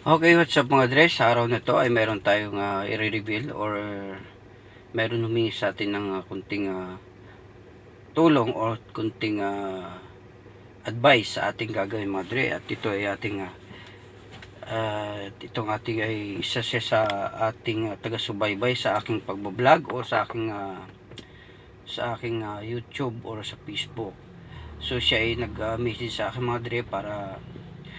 Okay, what's up mga Dres? Sa araw na to ay meron tayong i-reveal or meron humingi sa atin ng kunting tulong or kunting advice sa ating gagawin mga Dre. At ito ay ating itong ating ay isa siya sa ating taga-subaybay sa aking pagbablog o sa aking YouTube or sa Facebook. So siya ay nag-message sa akin mga Dre para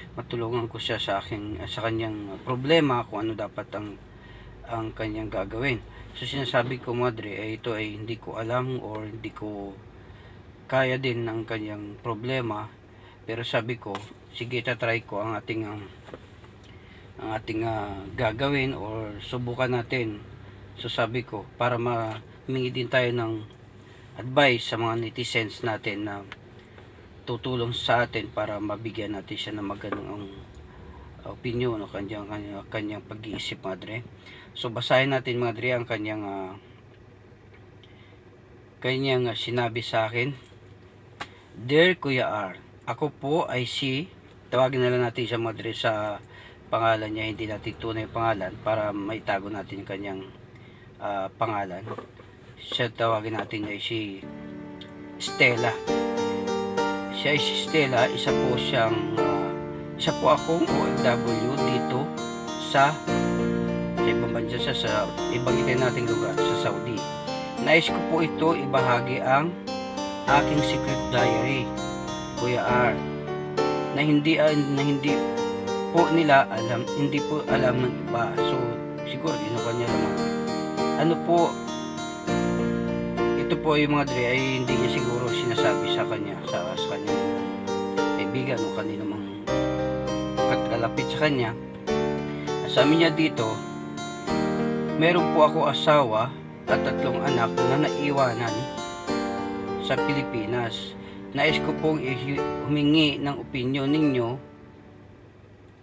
matulungan ko siya sa kanyang problema kung ano dapat ang kanyang gagawin. So sinasabi ko mga Dre, ito ay hindi ko alam or hindi ko kaya din ng kanyang problema, pero sabi ko sige, tatry ko ang ating gagawin or subukan natin. So sabi ko para humingi din tayo ng advice sa mga netizens natin na tutulong sa atin para mabigyan natin siya ng magandang opinion o kanyang pag-iisip mga Dre. So basahin natin mga Dre ang kanyang sinabi sa akin. Dear Kuya R, ako po ay tawagin na lang natin siya mga Dre sa pangalan niya, hindi natin tunay pangalan para maitago natin yung kanyang pangalan. Siya tawagin natin niya ay si Stella. Siya ay si Stella, isa po akong OFW dito sa ibang bansa, sa ibanggitin nating lugar sa Saudi. Nais ko po ito ibahagi ang aking secret diary, Kuya R, na hindi po nila alam, hindi po alam ng iba. So siguro inukan niya naman. Ano po ito po yung mga Dre ay hindi niya siguro sinasabi sa kanyang kaibigan o kanino mang kalapit sa kanya. Sabi niya dito, meron po ako asawa at 3 anak na naiwanan sa Pilipinas. Nais ko pong humingi ng opinion ninyo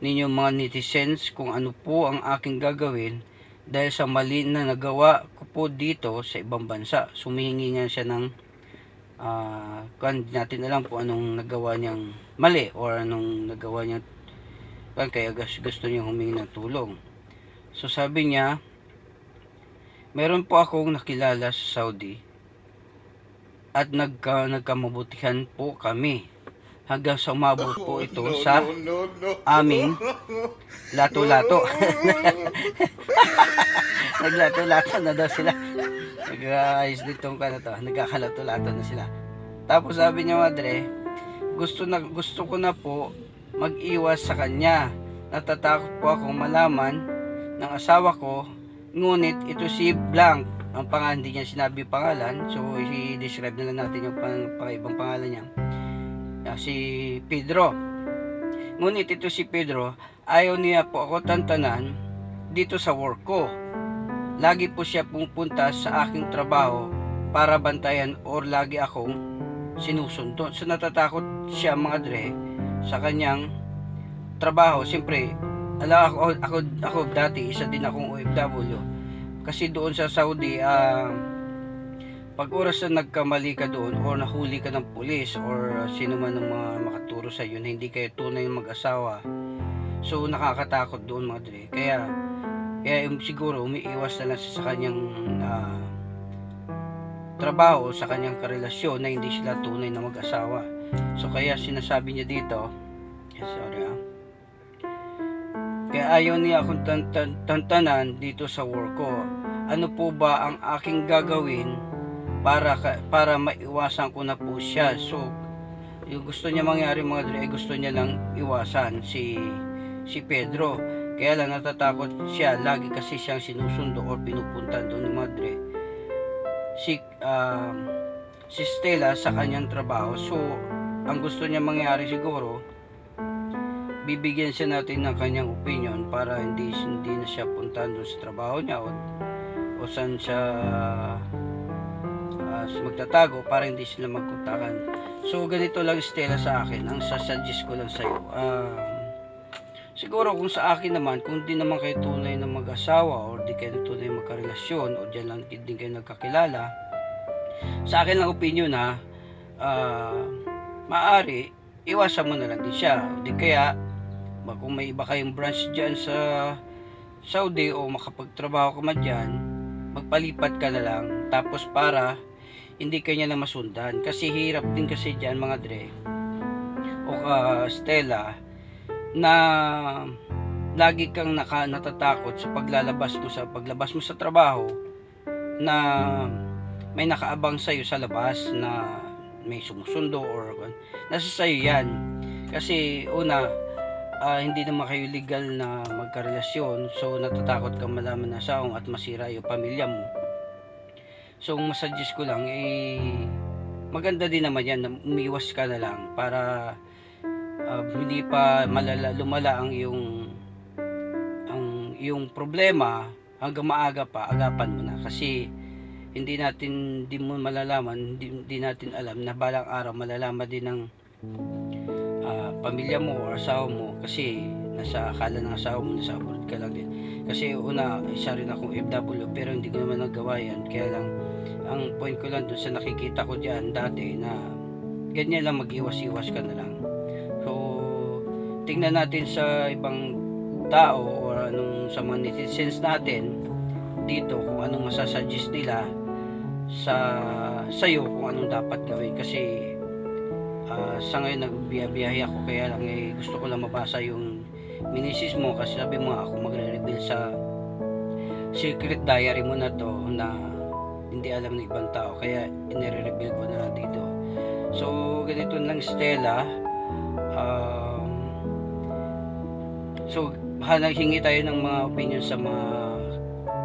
mga netizens kung ano po ang aking gagawin dahil sa mali na nagawa ko po dito sa ibang bansa. Sumihingi nga siya ng natin alam po anong nagawa niyang mali or anong nagawa niya kaya gusto niya humingi ng tulong. So sabi niya, meron po akong nakilala sa Saudi at nagkamabutihan po kami hanggang sa umabot po ito sa aming lato-lato. Naglato-lato na daw sila. Nag-ayos ditong nagkakalato-lato na sila. Tapos sabi niya, Madre, gusto ko na po mag-iwas sa kanya. Natatakot po akong malaman ng asawa ko, ngunit ito si Blank, ang pangalan, hindi niya sinabi pangalan, so i-describe na lang natin yung ibang pangalan niya. Si Pedro. Ngunit ito si Pedro, ayaw niya po ako tantanan dito sa work ko. Lagi po siya pupunta sa aking trabaho para bantayan or lagi akong sinusunod. So natatakot siya mga Dre sa kanyang trabaho. Siyempre, ako dati, isa din akong OFW. Kasi doon sa Saudi, pag oras na nagkamali ka doon or nahuli ka ng pulis or sino man ang mga makaturo sa iyo na hindi kayo tunay mag-asawa, so nakakatakot doon mga Dre. Kaya siguro umiiwas na lang sa kanyang trabaho, sa kanyang karelasyon na hindi sila tunay na mag-asawa. So kaya sinasabi niya dito, kaya ayaw niya akong tantanan dito sa work ko. Ano po ba ang aking gagawin para maiwasan ko na po siya? So yung gusto niya mangyari mga Dre, gusto niya lang iwasan si Pedro. Kaya lang natatakot siya, lagi kasi siyang sinusundo or pinupunta doon ni Madre si Stella sa kanyang trabaho. So ang gusto niya mangyari siguro, bibigyan siya natin ng kanyang opinion para hindi na siya puntahan doon sa trabaho niya o saan siya magtatago para hindi sila magkontakan. So ganito lang Stella sa akin, ang sasuggest ko lang sa iyo. Siguro kung sa akin naman, kung di naman kayo tunay na mag-asawa or di kayo tunay magkarelasyon o diyan lang din kayo nagkakilala, sa akin lang opinion maaari iwasan mo na lang din siya. O di kaya kung may iba kayong branch dyan sa Saudi o makapagtrabaho ka man dyan, magpalipat ka na lang. Tapos para hindi kanya na masundan. Kasi hirap din kasi dyan mga dre o Stella na lagi kang natatakot sa paglabas mo sa trabaho na may nakaabang sa'yo sa labas na may sumusundo or nasa sa'yo yan. Kasi una, hindi naman kayo legal na magkarelasyon, so natatakot kang malaman na saong at masira yung pamilya mo. So masuggest ko lang, maganda din naman yan na umiwas ka na lang para hindi pa lumala ang yung problema hanggang maaga pa, agapan mo na. Kasi hindi mo malalaman, hindi natin alam na balang araw malalaman din ng pamilya mo o asawa mo, kasi nasa akala ng asawa mo nasa abroad ka lang din. Kasi una, isa rin akong FW pero hindi ko naman nagawa yan. Kaya lang, ang point ko lang dun sa nakikita ko dyan dati na ganyan lang, mag-iwas-iwas ka na lang. So tingnan natin sa ibang tao o sa mga netizens natin dito kung anong masasuggest nila sa'yo kung anong dapat gawin. Kasi sa ngayon nagbiyahe ako, kaya lang gusto ko lang mabasa yung minisis mo, kasi sabi mo ako magre-reveal sa secret diary mo na to na hindi alam ng ibang tao, kaya inire-reveal ko na lang dito. So ganito lang Stella, so hingi tayo ng mga opinion sa mga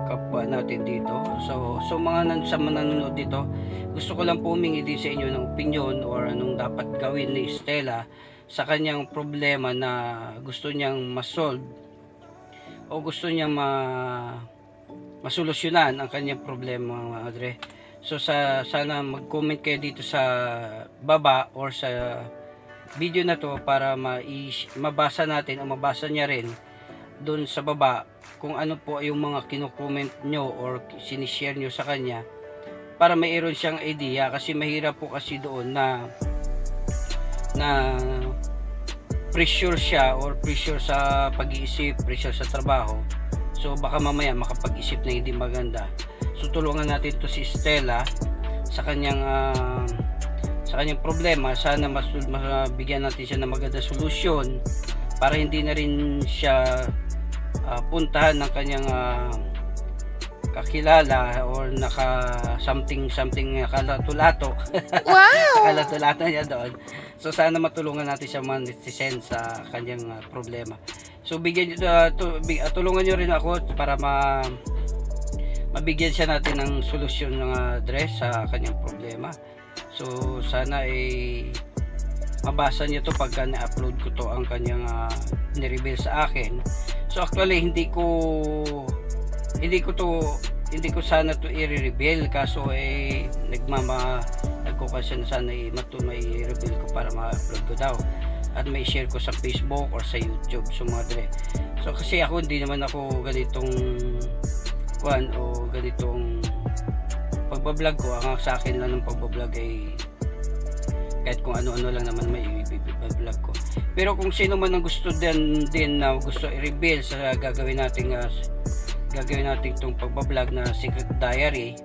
kapwa natin dito. So mga nanonood dito, gusto ko lang po humingi din sa inyo ng opinion or anong dapat gawin ni Stella sa kanyang problema na gusto niyang masolve o gusto niyang masolusyonan ang kanyang problema mga dre. So sana mag-comment kayo dito sa baba or sa video na to para mabasa natin o mabasa niya rin doon sa baba kung ano po yung mga kino-comment nyo or sinishare nyo sa kanya, para mayroon siyang idea. Kasi mahirap po kasi doon na pressure siya or pressure sa pag-iisip, pressure sa trabaho. So baka mamaya makapag-isip na hindi maganda. So tulungan natin to si Stella sa kanyang problema. Sana mabigyan natin siya ng maganda solusyon para hindi na rin siya puntahan ng kanyang kakilala or something kalatulato. Wow! Kalatulato niya doon. So sana matulungan natin siya mga netizen sa kanyang problema. So tulungan niyo rin ako para mabigyan siya natin ng solusyon ng address sa kanyang problema. So sana mabasa niyo to pagka na-upload ko to ang kanyang ni-reveal sa akin. So actually hindi ko sana to i-reveal, kaso nagko-question na sana may reveal ko para ma-upload ko daw at may share ko sa Facebook or sa YouTube. So mga dre, so kasi ako hindi naman ako ganitong ganitong pagbablog ko. Ang sa akin lang ng pagbablog ay kahit kung ano-ano lang naman may i-vlog ko. Pero kung sino man ang gusto din na gusto i-reveal sa gagawin natin itong pagbablog na secret diary,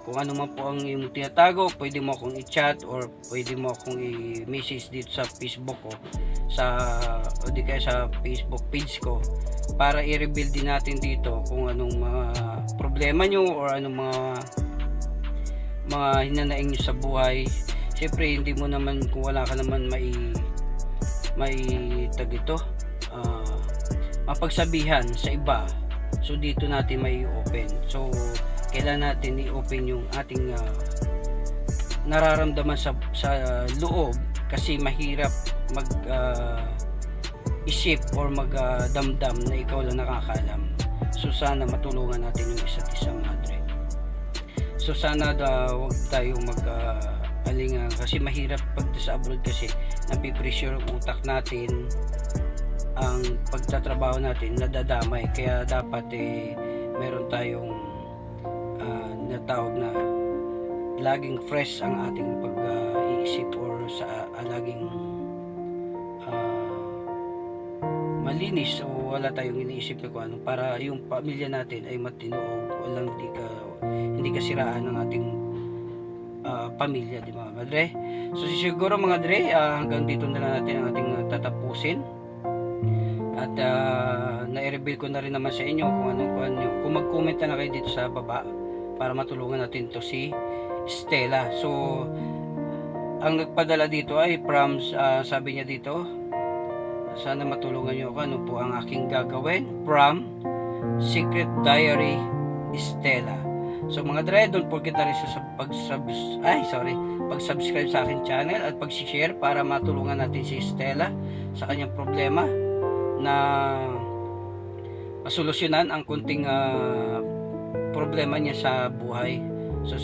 kung ano man po ang iyong tinatago, pwede mo akong i-chat or pwede mo akong i-message dito sa Facebook ko o di kaya sa Facebook page ko, para i-reveal din natin dito kung anong mga problema nyo or anong mga hinanaing nyo sa buhay. Siyempre hindi mo naman, kung wala ka naman mapagsabihan sa iba, so dito natin may open. So kailangan natin i-open yung ating nararamdaman sa loob, kasi mahirap isip or damdam na ikaw lang nakakaalam. So sana matulungan natin yung isa't isang madre. So sana wag tayong alingan, kasi mahirap pag sa abroad, kasi napipressure ang utak natin, ang pagtatrabaho natin nadadamay. Kaya dapat meron tayong natawag na laging fresh ang ating pag-iisip or sa laging malinis o wala tayong iniisip na kung ano, para yung pamilya natin ay matino o walang hindi ka siraan ng ating pamilya, di ba mga dre? So siguro mga dre, hanggang dito na lang natin ang ating tatapusin. At na-reveal ko na rin naman sa inyo kung ano, kung mag-comment na kayo dito sa baba para matulungan natin to si Stella. So ang nagpadala dito ay from sabi niya dito, sana matulungan niyo ako, ano po ang aking gagawin, from Secret Diary Stella. So mga dre, don't forget na rin sa pag-subscribe sa akin channel at pag-share para matulungan natin si Stella sa kanyang problema na masolusyonan ang kunting problema niya sa buhay. So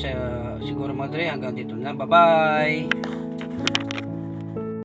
siguro mga dre, hanggang dito na. Bye bye!